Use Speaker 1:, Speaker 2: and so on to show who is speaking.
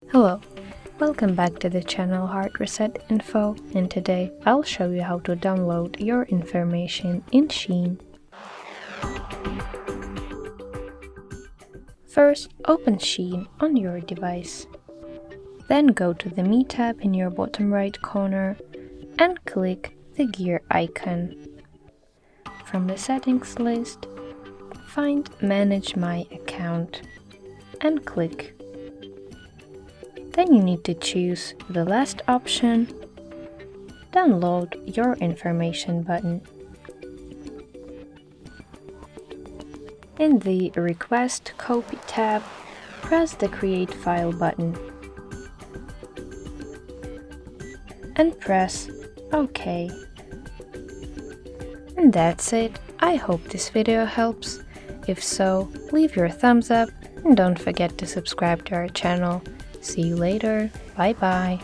Speaker 1: Hello, welcome back to the channel HardReset.Info, and today I'll show you how to download your information in Shein. First, open Shein on your device. Then go to the Me tab in your bottom right corner and click the gear icon. From the settings list, find Manage My Account and click. Then you need to choose the last option, Download Your Information button. In the Request Copy tab, press the Create File button and press OK. And that's it. I hope this video helps. If so, leave your thumbs up and don't forget to subscribe to our channel. See you later. Bye bye.